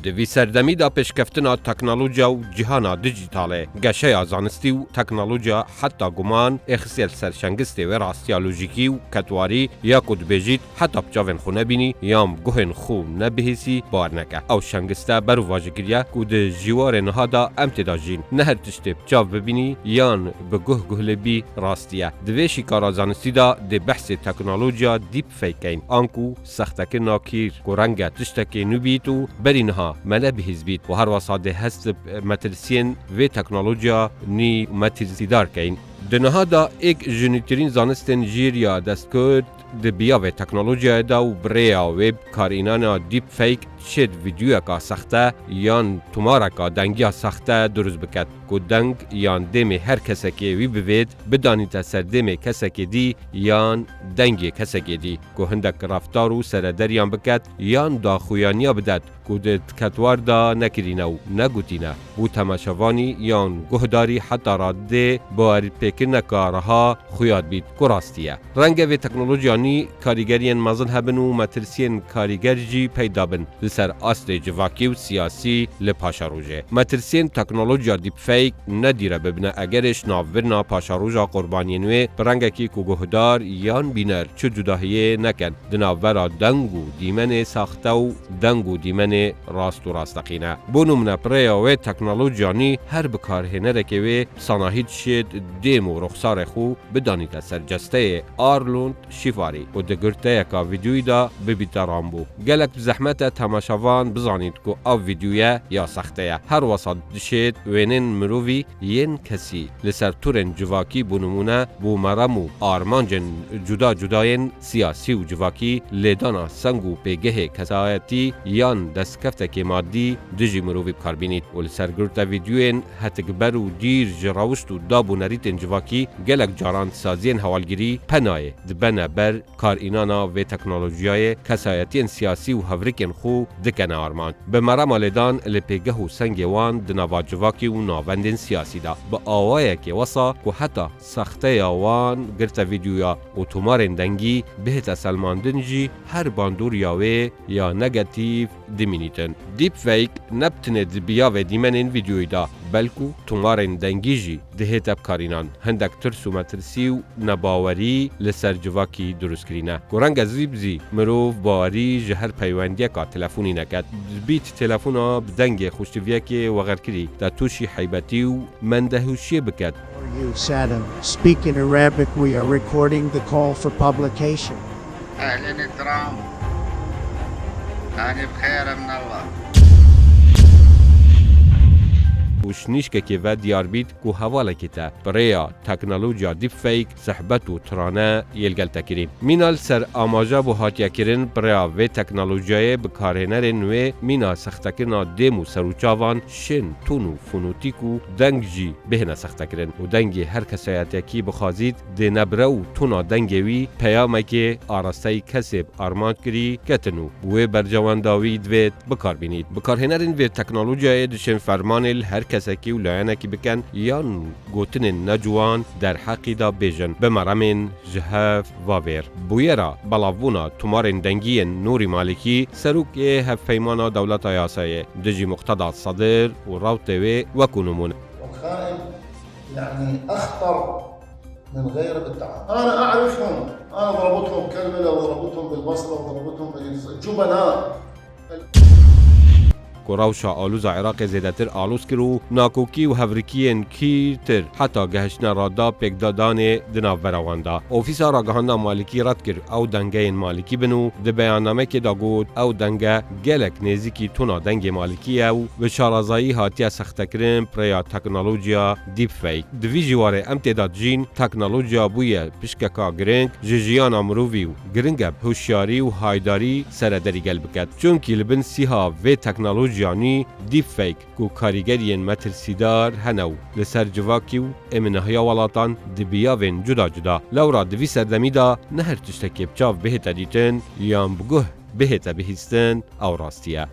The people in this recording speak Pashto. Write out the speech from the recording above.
دوی سردمی دا پیشکفتنا تکنولوژیا و جهانا دیجیتاله گشه زانستی و تکنولوژیا حتی گمان اخسیل سرشنگستی و راستیالوژیکی و کتواری یا کد بجید حتی بچاون خو نبینی یام گوهن خو نبهیسی بار نکه او شنگسته برو واجگیریه کد جوار نهادا امتدا جین نه هر تشتی بچاو ببینی یان به گوه لبی راستیه دوی شکارا زانستی دا دی بحث تکنولوژیا دیپ فیکین آنکو سختک ناکیر گرنگ تشتکی نوبیتو برینها منه بهیز بیت و هر وساده هست مترسین و تکنولوژیا نی مترسیدار کین دنها دا ایک جنیترین زانستن جیریا دست کرد دبیا و تکنولوژیا دا و بریا وب کارینانا دیپ فیک شد ویدیو کا سخته یان تومارا کا دنگیا سخته درست بکد کو دنگ یان دم هر کس که وی بوید بدانی تاثیر دم کس که دی یان دنگی کس که دی کو هندک رفتار و سر دریان بکد یان دا خویانیا بدد کو د کتوار دا نکرینو نگوتینه بو تماشاوانی یان گهداری حتی راده با پیکن کارها خویاد بید کو راستیه رنگ و تکنولوژیانی کاریگرین مزن هبن و مترسین کاریگر جی پیدا بن سر اصل جواکی و سیاسی لپاشا روژه مترسین تکنولوژیا دیپ فیک ندیره ببینه اگرش ناورنا پاشا روژا قربانینوی برنگه کی کو گهدار یان بینر چو جداهیه نکن دناورا دنگو دیمن ساخته و دنگو دیمن راست و راستقینه بونو من پریا و تکنولوژیانی هر بکاره نرکه و صناهید شد دیم و رخصار خو بدانید سرجسته آرلوند شیفاری و دگرته یکا ویدیوی دا ببیتران بو گلک زحمت تماشاوان بزانید که او ویدیویا یا سخته هر وسط دشید وینن مرووی ین کسی لسر تورن جواکی بونمونه بو مرمو آرمانجن جدا جداین سیاسی و جواکی لیدانا سنگو پیگه کسایتی یان دستکفته که مادی دجی مرووی بکاربینید و لسر گرتا ویدیوین هتکبر و دیر جراوشت و دابو نریتن جواکی گلک جاران سازین حوالگیری پناه دبنه بر کار اینانا و تکنولوژیای کسایتین سیاسی و هفریکن خو دکنه آرمان به مرم آلیدان لپیگه و سنگ وان دنوا جواکی و ناوندین سیاسی دا با آوائه که وصا که حتی سخته آوان گرت ویدیویا و تومارن دنگی بهت سلماندن جی هر باندور یاوه یا نگاتیو دیمینیتن دیپ فیک نبتنه دبیا و دیمن این ویدیوی دا بلکو تومارن دنگی جی دهت ابکارینان هندک ترس و مترسی و نباوری لسر جواکی درست کرینه گرنگ زیبزی مروف باوری جهر پیوندیه که تلفونی نکد بیت تلفونا بدنگ خوشتویه که وغیر کری دا توشی حیبتی و مندهوشی بکد You, Saddam. Speak in Arabic. We are recording the call for publication. أهلا الكرام أنا بخير من الله وشنیشکه که و دیار بید که حواله کتا بریا تکنولوژیا دیپ فیک صحبت و ترانه یلگل تکرین مینال سر آماجا بو هاتیا کرن بریا و تکنولوژیای بکارهنرن و مینا سختکرنا دیمو سروچاوان شن تونو فونوتیکو دنگ جی بهنه سختکرن و دنگی هر کسایتی کی بخوازید دی نبرو تونا دنگوی پیامه که آراسته کسب آرماند کری کتنو و برجوان داوی دوید بکار بینید بکارهنرن و تکنولوژیای دشن فرمان هر کسکی و لعنکی بکن یان گوتن نجوان در حقی دا بیجن بمرمن جهف واویر بویرا بلاوونا تومارن دنگین نوری مالکی سروک هفیمانا دولت آیاسایه دجی مقتضى صدر و راوتوی و کنمون وخائن يعني أخطر من غير بالتعامل أنا أعرفهم أنا ضربتهم كلمة وضربتهم بالبصرة وضربتهم بالجبناء کوراوشا آلوز عراق زیادتر آلوز کرو ناکوکی و هفریکین کیرتر حتی گهشنا رادا پکدادان دناو براواندا اوفیسا راگهاندا مالکی رد کر او دنگه مالکی بنو ده بیاننامه که دا گود او دنگه گلک نیزیکی تونا دنگ مالکی او و شارازایی هاتیا سختکرین پریا تکنولوژیا دیپ فیک دوی جواره امتداد جین تکنولوژیا بویه پشککا گرنگ جیجیان مرووی و گرنگب هوشیاری و هایداری سردری گل بکد چونکی لبن سیها و تکنولوژیا جانی دیپ فیک کو کاریگرین مترسیدار هنو لسر جواکی و امنهیا ولاتان دبیاوین جدا جدا لورا دوی سردمی دا نهر تشتکی بچاو بهت دیتن یان بگوه بهت بهیستن او راستیه